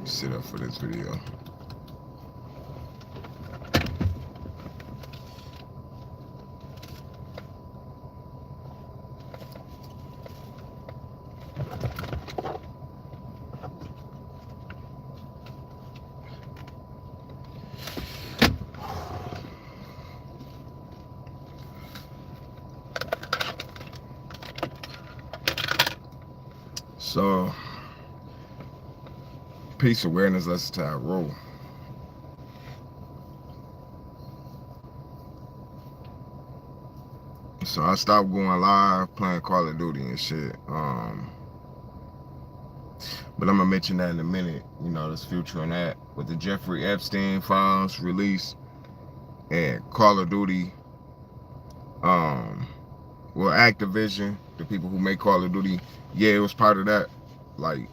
Sit up for this video. So, peace awareness, that's how I roll. So I stopped going live playing Call of Duty and shit. But I'm gonna mention that in a minute. You know, there's future in that. With the Jeffrey Epstein files released and Call of Duty, well, Activision, the people who make Call of Duty, yeah, it was part of that. Like,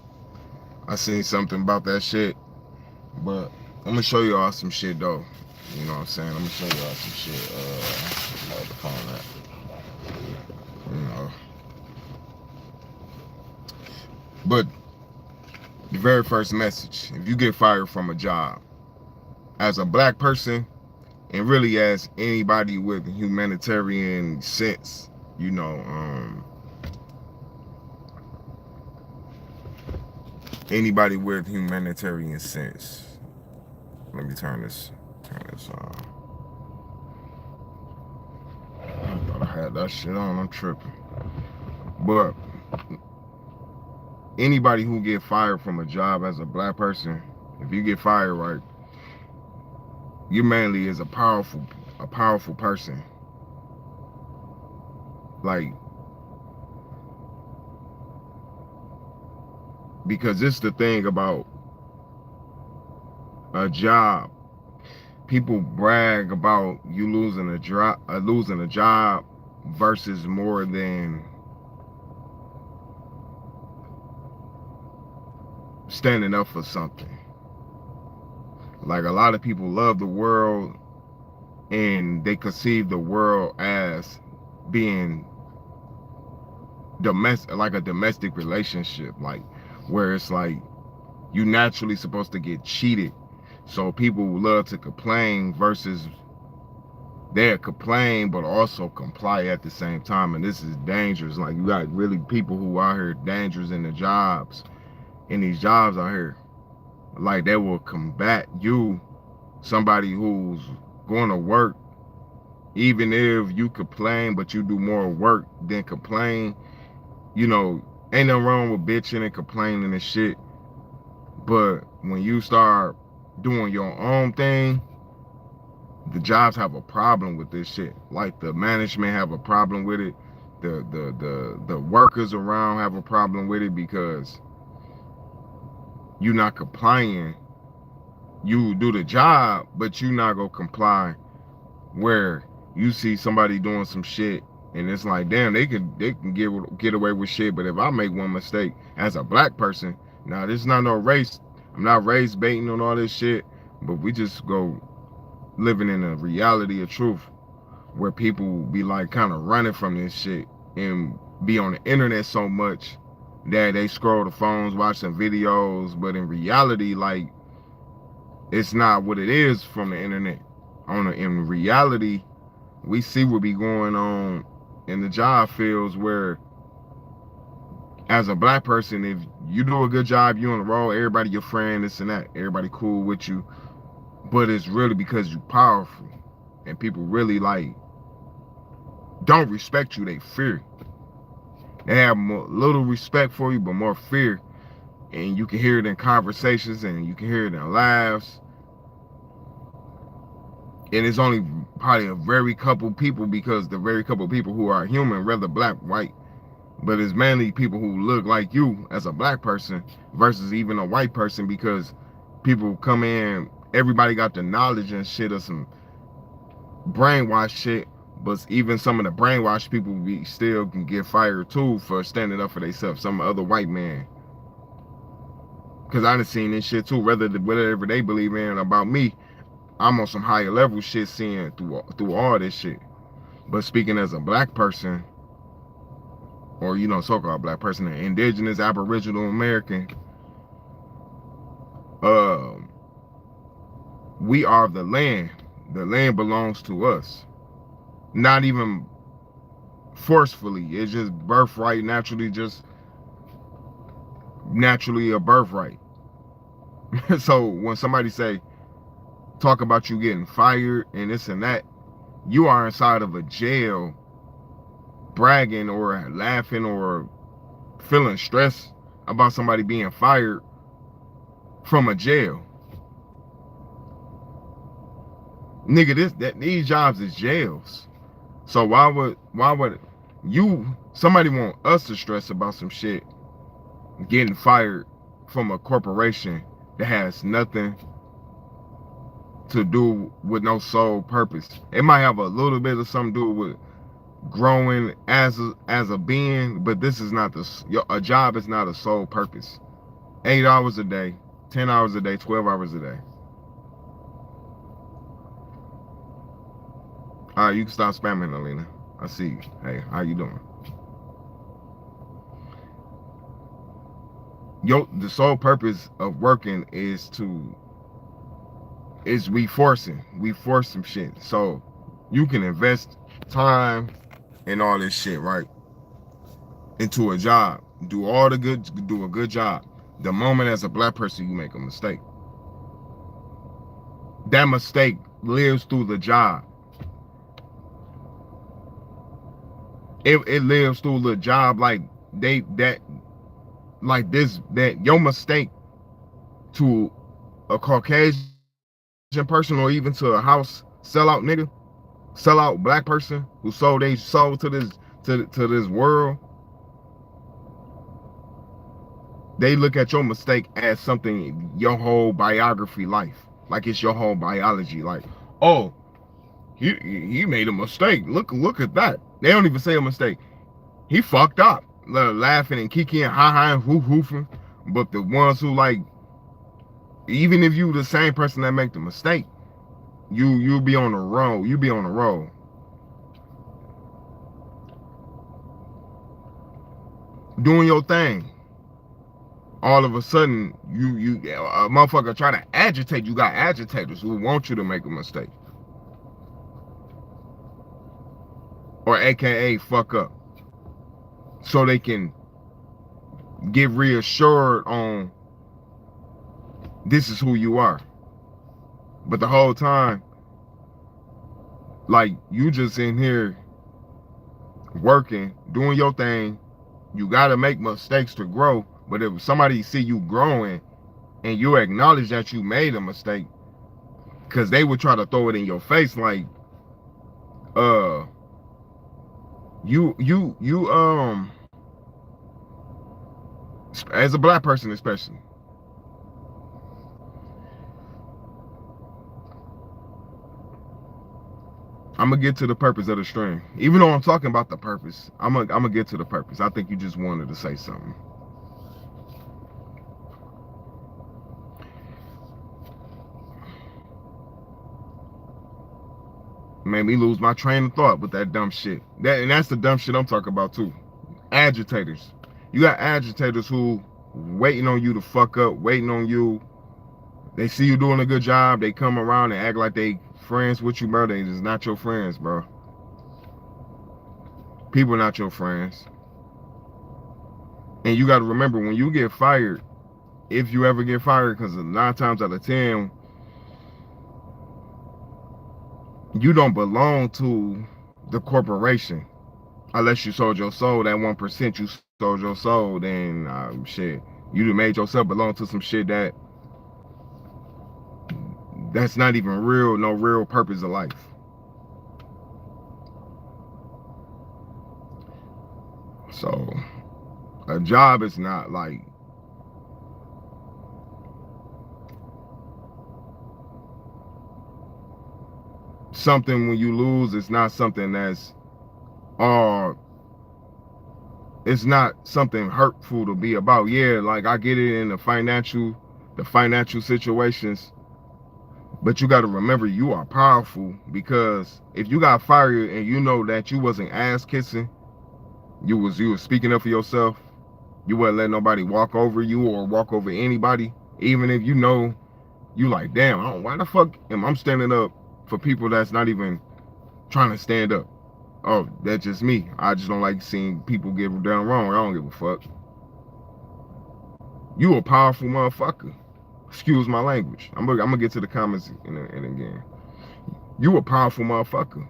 I seen something about that shit. But I'm gonna show y'all some shit though. You know what I'm saying? I'm gonna show y'all some shit. Where the phone at? You know. But the very first message, if you get fired from a job, as a black person, and really as anybody with humanitarian sense, you know, anybody with humanitarian sense. Let me turn this on. I thought I had that shit on, I'm tripping. But anybody who get fired from a job as a black person, if you get fired, right, you mainly is a powerful person. Like, because it's the thing about a job. People brag about you losing a job versus more than standing up for something. Like, a lot of people love the world and they conceive the world as being domestic, like a domestic relationship, like where it's like you naturally supposed to get cheated. So people love to complain versus they'll complain but also comply at the same time. And this is dangerous. Like, you got really people who out here dangerous in the jobs, in these jobs out here. Like, they will combat you, somebody who's going to work, even if you complain, but you do more work than complain. You know, ain't nothing wrong with bitching and complaining and shit. But when you start doing your own thing, the jobs have a problem with this shit. Like, the management have a problem with it. The workers around have a problem with it because you not complying. You do the job, but you not gonna comply. Where you see somebody doing some shit and it's like, damn, they can get away with shit. But if I make one mistake as a black person, now this is not no race. I'm not race baiting on all this shit, but we just go living in a reality of truth where people be like kind of running from this shit and be on the internet so much that they scroll the phones, watching videos, but in reality, like, it's not what it is from the internet. In reality, we see what be going on in the job fields where, as a black person, if you do a good job, you on the road, everybody your friend, this and that, everybody cool with you. But it's really because you powerful. And people really, like, don't respect you, they fear. They have little respect for you, but more fear. And you can hear it in conversations and you can hear it in laughs. And it's only probably a very couple people, because the very couple people who are human, whether black, white, but it's mainly people who look like you as a black person versus even a white person, because people come in, everybody got the knowledge and shit of some brainwashed shit, but even some of the brainwashed people still can get fired too for standing up for themselves. Some other white man. Because I done seen this shit too, whatever they believe in about me, I'm on some higher level shit seeing through all this shit. But speaking as a black person, or, you know, so-called black person, an indigenous, aboriginal American, we are the land. The land belongs to us. Not even forcefully. It's just birthright, naturally a birthright. So when somebody say, talk about you getting fired and this and that, you are inside of a jail bragging or laughing or feeling stressed about somebody being fired from a jail. Nigga, these jobs is jails. So why would somebody want us to stress about some shit getting fired from a corporation that has nothing to do with no sole purpose? It might have a little bit of something to do with growing as a being, but this is not a job is not a sole purpose. 8 hours a day, 10 hours a day, 12 hours a day. All right, you can stop spamming, Alina. I see you. Hey, how you doing? The sole purpose of working is we force some shit. So you can invest time and all this shit, right, into a job. Do a good job. The moment as a black person you make a mistake, that mistake lives through the job. It lives through the job like that your mistake to a Caucasian person or even to a house sellout nigga, sellout black person who sold their soul to this world. They look at your mistake as something, your whole biography life. Like it's your whole biology. Like, oh, he made a mistake. Look at that. They don't even say a mistake. He fucked up. Laughing and kicking, ha and hoofing. But the ones who like, even if you the same person that make the mistake, you'll be on the road. You be on the road. Doing your thing. All of a sudden, a motherfucker try to agitate. You got agitators who want you to make a mistake. Or AKA fuck up. So they can get reassured on this is who you are. But the whole time, like, you just in here working, doing your thing. You gotta make mistakes to grow. But if somebody see you growing and you acknowledge that you made a mistake, because they would try to throw it in your face like, as a black person especially, I'm gonna get to the purpose of the stream. Even though I'm talking about the purpose, I'm gonna get to the purpose. I think you just wanted to say something. Made me lose my train of thought with that dumb shit. And that's the dumb shit I'm talking about too. Agitators. You got agitators who waiting on you to fuck up, waiting on you. They see you doing a good job, they come around and act like they friends with you, bro. They just not your friends, bro. People are not your friends. And you got to remember, when you get fired, if you ever get fired, because 9 times out of 10, you don't belong to the corporation unless you sold your soul. That 1% you sold your soul, then shit, you done made yourself belong to some shit that's not even real, no real purpose of life. So a job is not like something when you lose. It's not something that's it's not something hurtful to be about. Yeah, like I get it in the financial situations, but you got to remember you are powerful, because if you got fired and you know that you wasn't ass kissing, you was speaking up for yourself, you wouldn't let nobody walk over you or walk over anybody, even if you know You like, damn, why the fuck am I standing up for people that's not even trying to stand up? Oh, that's just me. I just don't like seeing people get done wrong. I don't give a fuck. You a powerful motherfucker. Excuse my language. I'm gonna get to the comments and again. You a powerful motherfucker.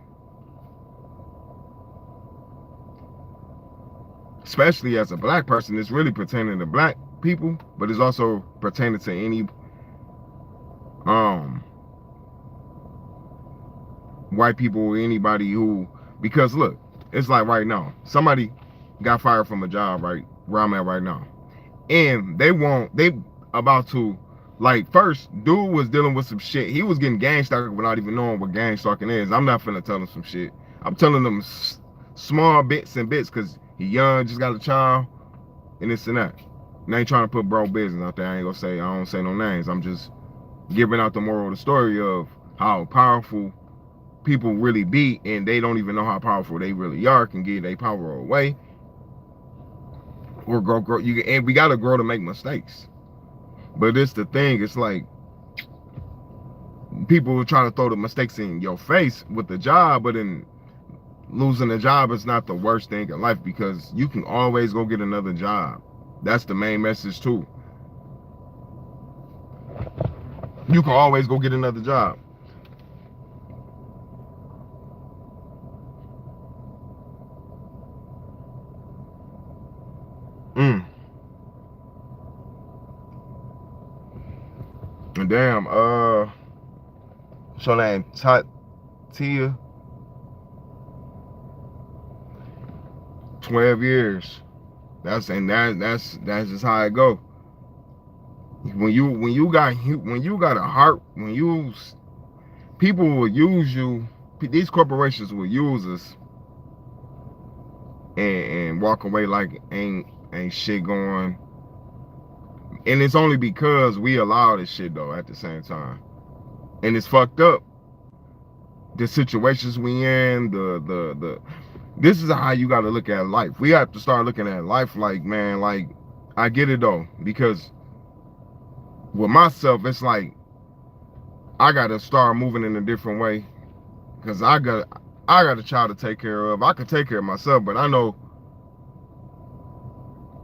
Especially as a black person, it's really pertaining to black people, but it's also pertaining to any white people or anybody who, because look, it's like right now, somebody got fired from a job right where I'm at right now. And they about to, like, first, dude was dealing with some shit. He was getting gang stalking without even knowing what gang stalking is. I'm not finna tell him some shit. I'm telling them small bits and bits because he young, just got a child, and this and that. And I ain't trying to put bro business out there. I don't say no names. I'm just giving out the moral of the story of how powerful people really be, and they don't even know how powerful they really are, can give their power away. Or grow. And we gotta grow to make mistakes. But it's the thing, it's like people will try to throw the mistakes in your face with the job, but in losing a job is not the worst thing in life because you can always go get another job. That's the main message too. You can always go get another job. And damn, so name Tia, 12 years. That's just how it go. When you got a heart, people will use you. These corporations will use us and walk away like ain't shit going. And it's only because we allow this shit though at the same time. And it's fucked up. The situations we in, this is how you gotta look at life. We have to start looking at life like, man, like, I get it though, because with myself, it's like I gotta start moving in a different way. Cause I got a child to take care of. I can take care of myself, but I know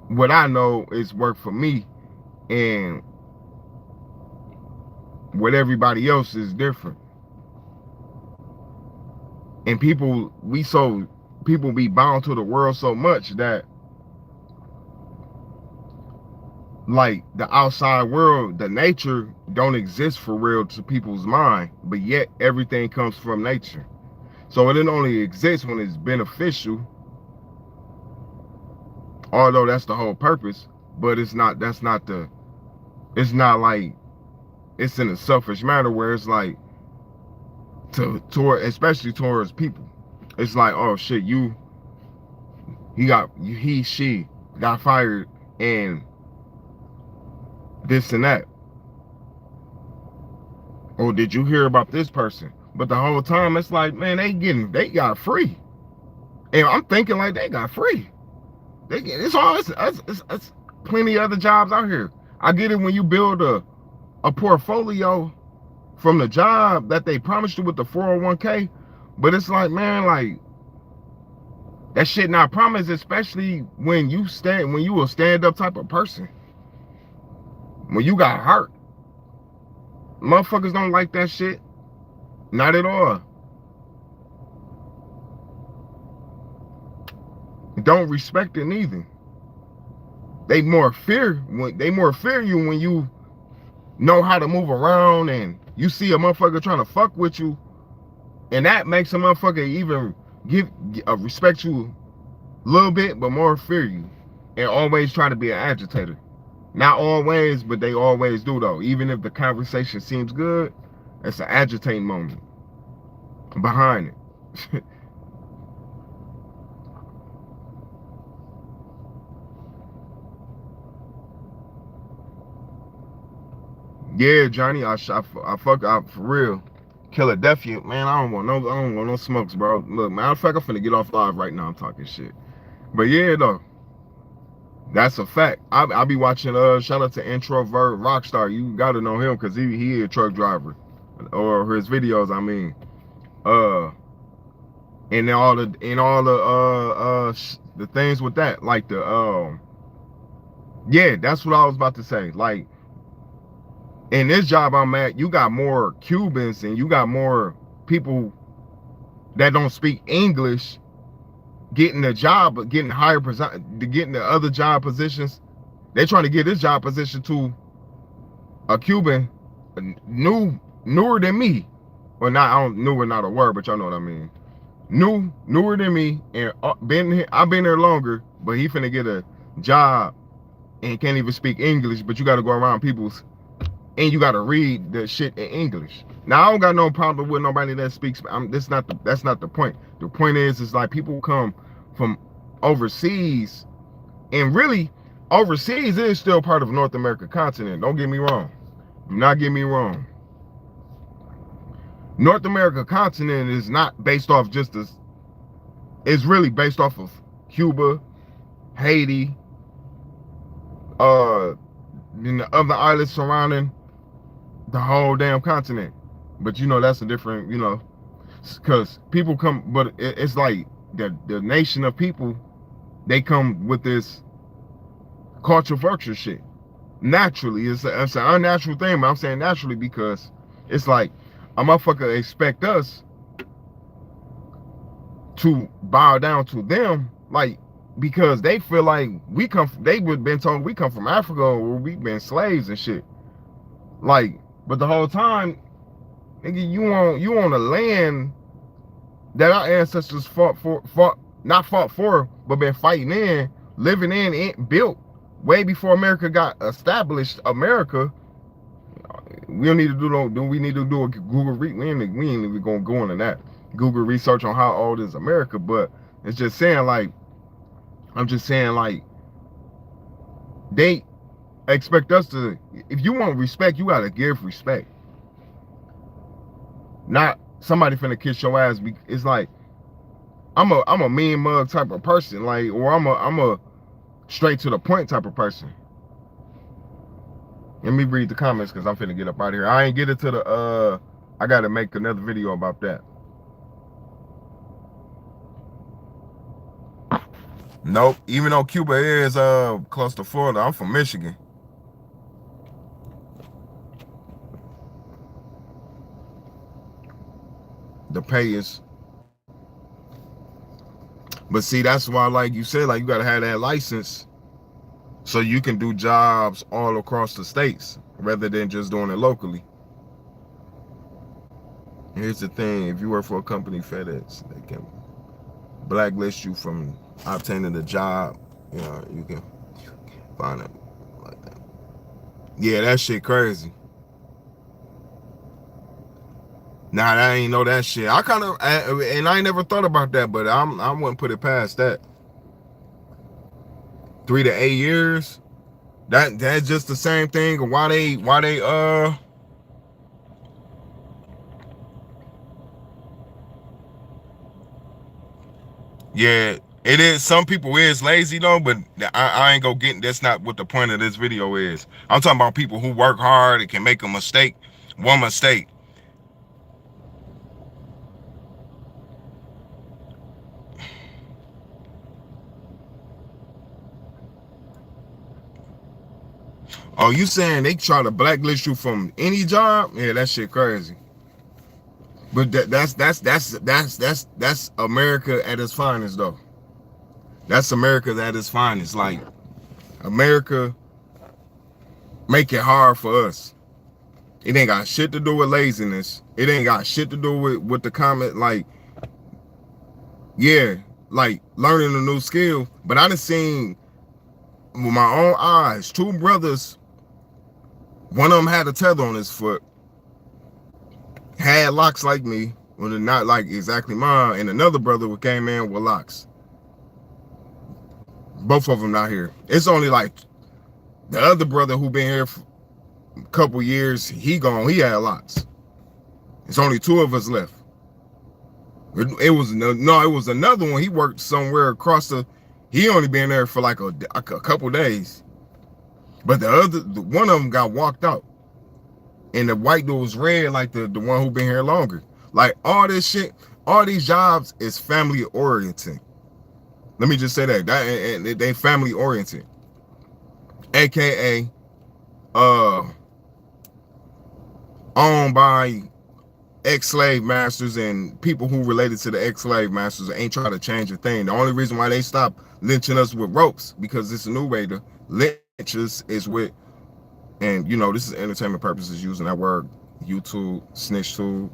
what I know is work for me. And what everybody else is different. And people be bound to the world so much that, like, the outside world, the nature don't exist for real to people's mind, but yet everything comes from nature. So it only exists when it's beneficial, although that's the whole purpose, but it's not like it's in a selfish manner where it's like especially towards people. It's like, oh shit, she got fired and this and that. Or did you hear about this person? But the whole time it's like, man, they got free. And I'm thinking like they got free. It's plenty of other jobs out here. I get it when you build a portfolio from the job that they promised you with the 401k, but it's like, man, like, that shit not promised, especially when you a stand-up type of person. When you got hurt, motherfuckers don't like that shit. Not at all. Don't respect it neither. They more fear you when you know how to move around and you see a motherfucker trying to fuck with you, and that makes a motherfucker even respect you a little bit, but more fear you, and always try to be an agitator. Not always, but they always do though. Even if the conversation seems good, it's an agitating moment behind it. Yeah, Johnny, I fuck out for real. Philadelphia, man, I don't want no smokes, bro. Look, matter of fact, I'm finna get off live right now. I'm talking shit. But yeah, though. That's a fact. I be watching. Shout out to Introvert Rockstar. You gotta know him because he a truck driver, or his videos. I mean, uh, and the things with that, like the yeah, that's what I was about to say. Like in this job I'm at, you got more Cubans and you got more people that don't speak English getting the job, but getting getting the other job positions. They're trying to get this job position to a Cuban, newer than me, or not. I don't newer, not a word, but y'all know what I mean. Newer than me, and been here. I've been there longer, but he finna get a job and can't even speak English. But you got to go around people's, and you got to read the shit in English. Now I don't got no problem with nobody that speaks. That's not the point. The point is like people come from overseas, and really overseas is still part of North America continent. Don't get me wrong. Do not get me wrong. North America continent is not based off just this. It's really based off of Cuba, Haiti, and the other islands surrounding the whole damn continent. But you know that's a different, you know, because people come, but it's like the nation of people, they come with this culture vulture shit. Naturally, it's an unnatural thing, but I'm saying naturally because it's like a motherfucker expect us to bow down to them, like because they feel like they would been told we come from Africa or we've been slaves and shit. Like, but the whole time, nigga, you on a land that our ancestors fought for, but been fighting in, living in, built way before America got established. America, we don't need to do we need to do a Google we ain't even gonna go into that Google research on how old is America, but it's just saying like I'm just saying like they expect us to, if you want respect, you gotta give respect. Not somebody finna kiss your ass. It's like I'm a mean mug type of person, like, or I'm a straight to the point type of person. Let me read the comments because I'm finna get up out of here. I ain't get it to the I gotta make another video about that. Nope. Even though Cuba is close to Florida, I'm from Michigan. The pay is, but see, that's why, like you said, like you gotta have that license so you can do jobs all across the states rather than just doing it locally. Here's the thing: if you work for a company, FedEx, they can blacklist you from obtaining a job. You know, you can find it like that. Yeah, that shit crazy. Nah, I ain't know that shit. I kind of, and I ain't never thought about that, but I wouldn't put it past that. 3 to 8 years. That's just the same thing. Why they yeah, it is. Some people is lazy though, but I ain't gonna get. That's not what the point of this video is. I'm talking about people who work hard and can make a mistake, one mistake. Oh, you saying they try to blacklist you from any job? Yeah, that shit crazy. But that's America at its finest though. That's America at its finest. Like America make it hard for us. It ain't got shit to do with laziness. It ain't got shit to do with the comment, like, yeah, like learning a new skill. But I done seen with my own eyes, 2 brothers, one of them had a tether on his foot, had locks like me, well, they're not like exactly mine, and another brother who came in with locks. Both of them not here. It's only like the other brother who been here for a couple years, he gone, he had locks. It's only 2 of us left. It was another one. He worked somewhere across the, He only been there for like a couple days. But one of them got walked out. And the white dude was red, like the one who been here longer. Like all this shit, all these jobs is family oriented. Let me just say that. And they family oriented. AKA owned by ex-slave masters and people who related to the ex-slave masters ain't trying to change a thing. The only reason why they stopped lynching us with ropes, because it's a new way to lynch us is with, and you know, this is entertainment purposes using that word, YouTube, YouTube.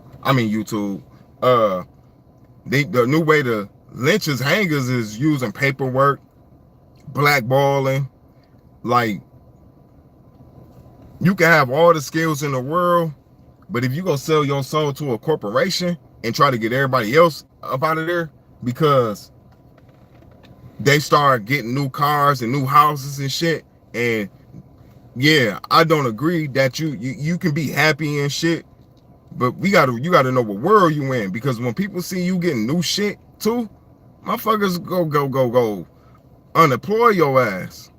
The new way to lynch us hangers is using paperwork, blackballing. Like, you can have all the skills in the world, but if you go sell your soul to a corporation and try to get everybody else up out of there because they start getting new cars and new houses and shit, and yeah, I don't agree that you can be happy and shit, but you gotta know what world you in, because when people see you getting new shit too, motherfuckers go unemploy your ass.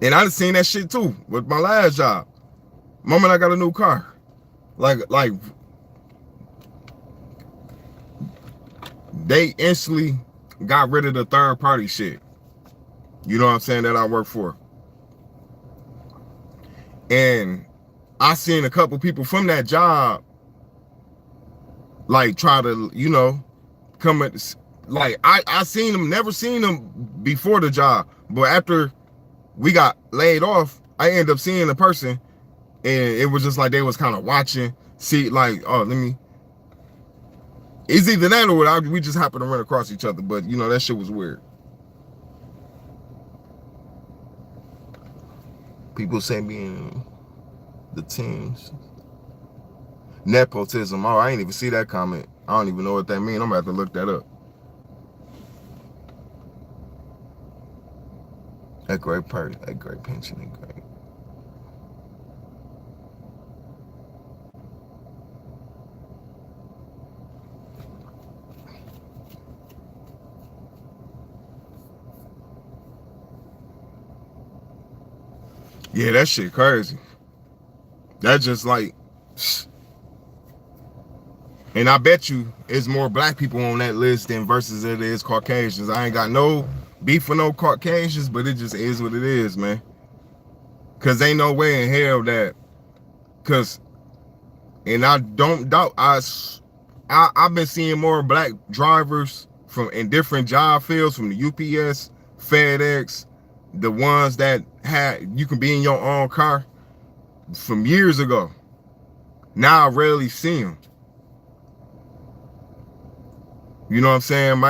And I done seen that shit too with my last job. Moment I got a new car, like they instantly got rid of the third party shit. You know what I'm saying, that I work for. And I seen a couple people from that job like try to, you know, come at, like I seen them, never seen them before the job, but after we got laid off, I ended up seeing the person, and it was just like they was kind of watching, see, like, oh, it's either that or we just happened to run across each other, but you know, that shit was weird. People say being the teens. Nepotism. Oh, I ain't even see that comment. I don't even know what that means. I'm gonna have to look that up. A great party, a great pension, a great. Yeah, that shit crazy. That's just like, and I bet you it's more black people on that list than versus it is Caucasians. I ain't got no beef for no Caucasians, but it just is what it is, man. Cause ain't no way in hell that, cause, and I don't doubt, I've been seeing more black drivers from in different job fields, from the UPS, FedEx, the ones that you can be in your own car, from years ago. Now I rarely see them. You know what I'm saying?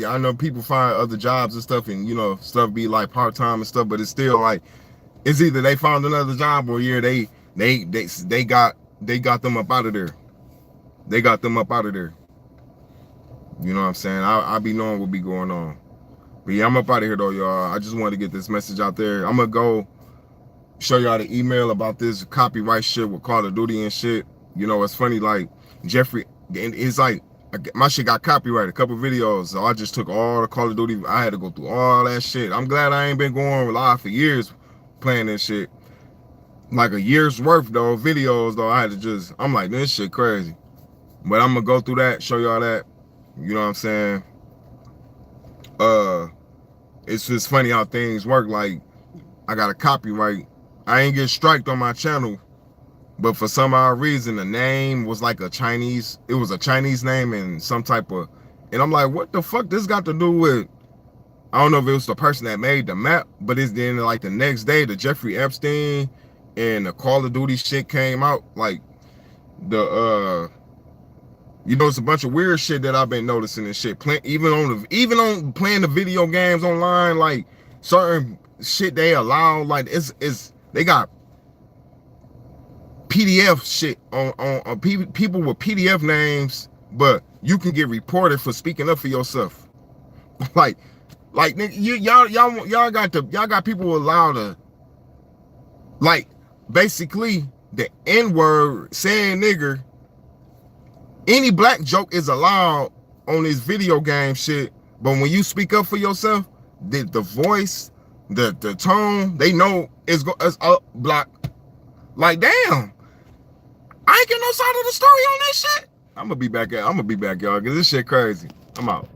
I know people find other jobs and stuff, and you know, stuff be like part-time and stuff, but it's still like, it's either they found another job or yeah, they got them up out of there. They got them up out of there. You know what I'm saying? I be knowing what be going on. But yeah, I'm up out of here though, y'all. I just wanted to get this message out there. I'm gonna go show y'all the email about this copyright shit with Call of Duty and shit. You know, it's funny, like Jeffrey, it's like my shit got copyrighted, a couple videos, so I just took all the Call of Duty. I had to go through all that shit. I'm glad I ain't been going live for years playing this shit. Like a year's worth though, videos though. I had to I'm like, this shit crazy. But I'm gonna go through that, show y'all that. You know what I'm saying? It's just funny how things work. Like, I got a copyright. I ain't get striked on my channel, but for some odd reason, the name was like it was a Chinese name and some type of, and I'm like, what the fuck this got to do with, I don't know if it was the person that made the map, but it's then like the next day, the Jeffrey Epstein and the Call of Duty shit came out. Like, you know, it's a bunch of weird shit that I've been noticing and shit. Even on playing the video games online, like certain shit they allow, like they got PDF shit on people with PDF names, but you can get reported for speaking up for yourself. like y'all got people allowed to, like, basically the N-word, saying nigger. Any black joke is allowed on this video game shit, But when you speak up for yourself, the voice, the tone, they know it's up, block. Like, damn, I ain't get no side of the story on this shit. I'm gonna be back, y'all, because this shit crazy. I'm out.